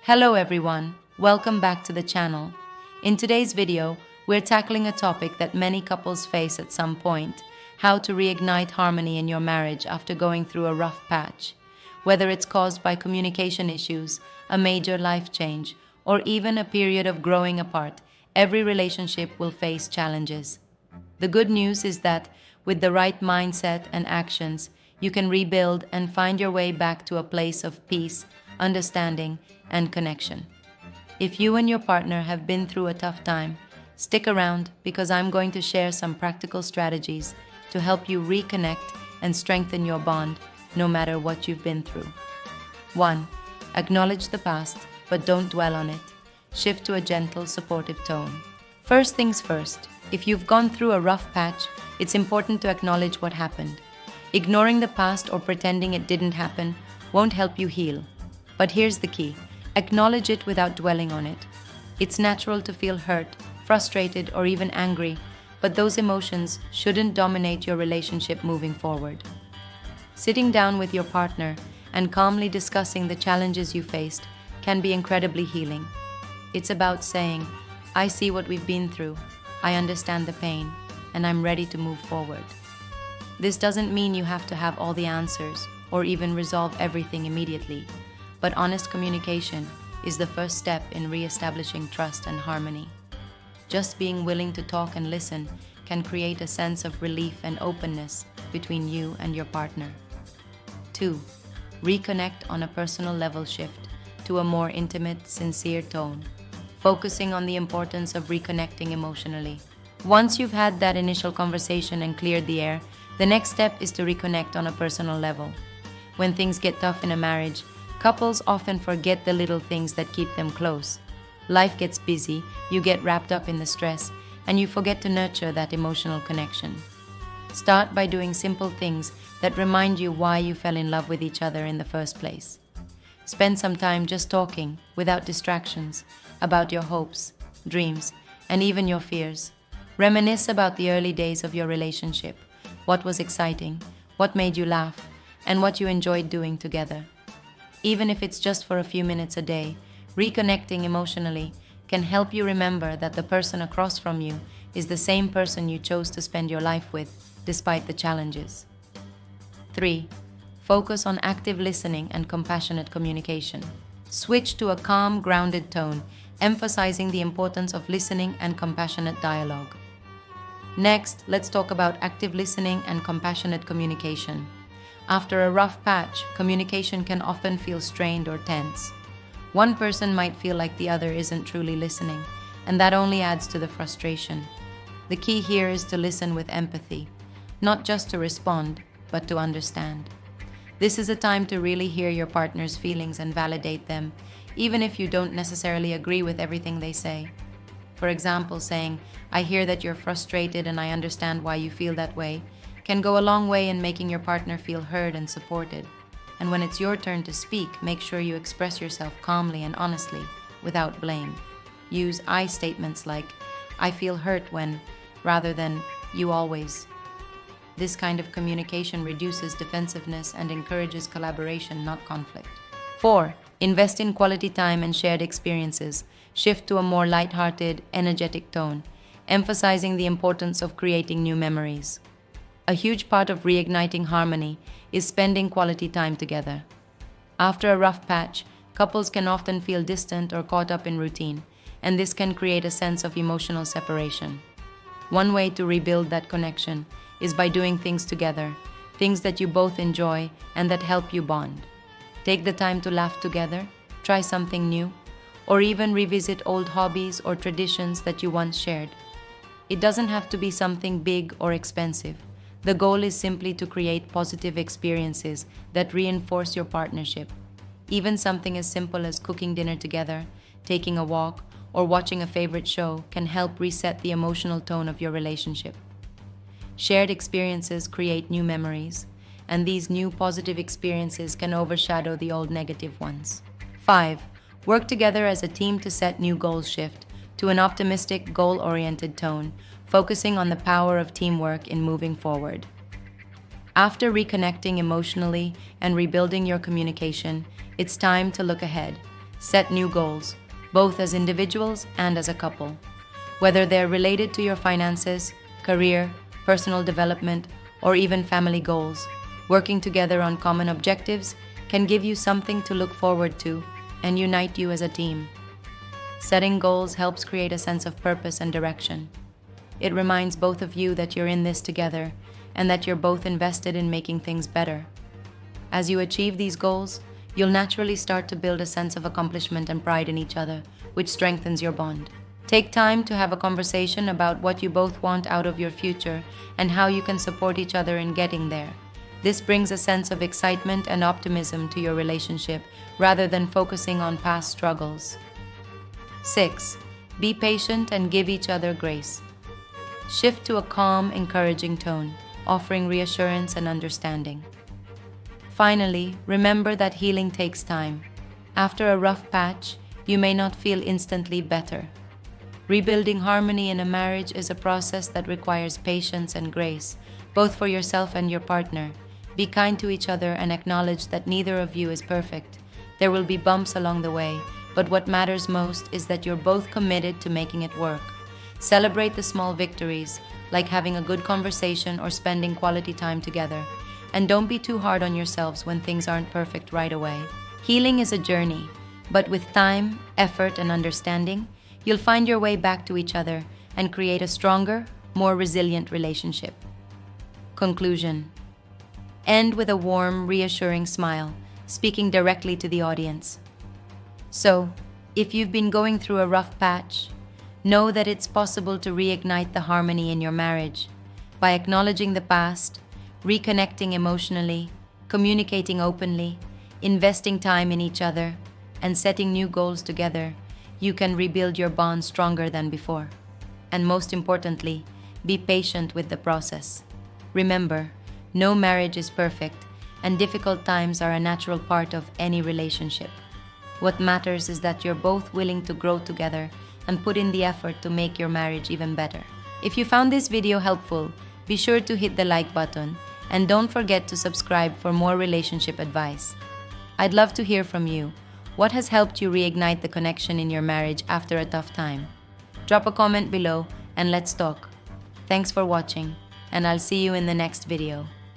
Hello everyone, welcome back to the channel. In today's video, we're tackling a topic that many couples face at some point: how to reignite harmony in your marriage after going through a rough patch. Whether it's caused by communication issues, a major life change, or even a period of growing apart, every relationship will face challenges. The good news is that with the right mindset and actions, you can rebuild and find your way back to a place of peace, understanding, and connection. If you and your partner have been through a tough time, stick around because I'm going to share some practical strategies to help you reconnect and strengthen your bond no matter what you've been through. 1. Acknowledge the past, but don't dwell on it. Shift to a gentle, supportive tone. First things first, if you've gone through a rough patch, it's important to acknowledge what happened. Ignoring the past or pretending it didn't happen won't help you heal. But here's the key: acknowledge it without dwelling on it. It's natural to feel hurt, frustrated, or even angry, but those emotions shouldn't dominate your relationship moving forward. Sitting down with your partner and calmly discussing the challenges you faced can be incredibly healing. It's about saying, "I see what we've been through, I understand the pain, and I'm ready to move forward." This doesn't mean you have to have all the answers or even resolve everything immediately, but honest communication is the first step in re-establishing trust and harmony. Just being willing to talk and listen can create a sense of relief and openness between you and your partner. 2. Reconnect on a personal level. Shift to a more intimate, sincere tone, focusing on the importance of reconnecting emotionally. Once you've had that initial conversation and cleared the air, the next step is to reconnect on a personal level. When things get tough in a marriage, couples often forget the little things that keep them close. Life gets busy, you get wrapped up in the stress, and you forget to nurture that emotional connection. Start by doing simple things that remind you why you fell in love with each other in the first place. Spend some time just talking, without distractions, about your hopes, dreams, and even your fears. Reminisce about the early days of your relationship: what was exciting, what made you laugh, and what you enjoyed doing together. Even if it's just for a few minutes a day, reconnecting emotionally can help you remember that the person across from you is the same person you chose to spend your life with, despite the challenges. 3. Focus on active listening and compassionate communication. Switch to a calm, grounded tone, emphasizing the importance of listening and compassionate dialogue. Next, let's talk about active listening and compassionate communication. After a rough patch, communication can often feel strained or tense. One person might feel like the other isn't truly listening, and that only adds to the frustration. The key here is to listen with empathy, not just to respond, but to understand. This is a time to really hear your partner's feelings and validate them, even if you don't necessarily agree with everything they say. For example, saying, "I hear that you're frustrated and I understand why you feel that way," can go a long way in making your partner feel heard and supported. And when it's your turn to speak, make sure you express yourself calmly and honestly, without blame. Use I statements like, "I feel hurt when," rather than "you always." This kind of communication reduces defensiveness and encourages collaboration, not conflict. 4. Invest in quality time and shared experiences. Shift to a more lighthearted, energetic tone, emphasizing the importance of creating new memories. A huge part of reigniting harmony is spending quality time together. After a rough patch, couples can often feel distant or caught up in routine, and this can create a sense of emotional separation. One way to rebuild that connection is by doing things together, things that you both enjoy and that help you bond. Take the time to laugh together, try something new, or even revisit old hobbies or traditions that you once shared. It doesn't have to be something big or expensive. The goal is simply to create positive experiences that reinforce your partnership. Even something as simple as cooking dinner together, taking a walk, or watching a favorite show can help reset the emotional tone of your relationship. Shared experiences create new memories, and these new positive experiences can overshadow the old negative ones. 5. Work together as a team to set new goals. Shift to an optimistic, goal-oriented tone, focusing on the power of teamwork in moving forward. After reconnecting emotionally and rebuilding your communication, it's time to look ahead. Set new goals, both as individuals and as a couple. Whether they're related to your finances, career, personal development, or even family goals, working together on common objectives can give you something to look forward to and unite you as a team. Setting goals helps create a sense of purpose and direction. It reminds both of you that you're in this together and that you're both invested in making things better. As you achieve these goals, you'll naturally start to build a sense of accomplishment and pride in each other, which strengthens your bond. Take time to have a conversation about what you both want out of your future and how you can support each other in getting there. This brings a sense of excitement and optimism to your relationship rather than focusing on past struggles. 6. Be patient and give each other grace. Shift to a calm, encouraging tone, offering reassurance and understanding. Finally, remember that healing takes time. After a rough patch, you may not feel instantly better. Rebuilding harmony in a marriage is a process that requires patience and grace, both for yourself and your partner. Be kind to each other and acknowledge that neither of you is perfect. There will be bumps along the way, but what matters most is that you're both committed to making it work. Celebrate the small victories, like having a good conversation or spending quality time together. And don't be too hard on yourselves when things aren't perfect right away. Healing is a journey, but with time, effort, and understanding, you'll find your way back to each other and create a stronger, more resilient relationship. Conclusion. End with a warm, reassuring smile, speaking directly to the audience. So, if you've been going through a rough patch, know that it's possible to reignite the harmony in your marriage. By acknowledging the past, reconnecting emotionally, communicating openly, investing time in each other, and setting new goals together, you can rebuild your bond stronger than before. And most importantly, be patient with the process. Remember, no marriage is perfect, and difficult times are a natural part of any relationship. What matters is that you're both willing to grow together and put in the effort to make your marriage even better. If you found this video helpful, be sure to hit the like button and don't forget to subscribe for more relationship advice. I'd love to hear from you. What has helped you reignite the connection in your marriage after a tough time? Drop a comment below and let's talk. Thanks for watching, and I'll see you in the next video.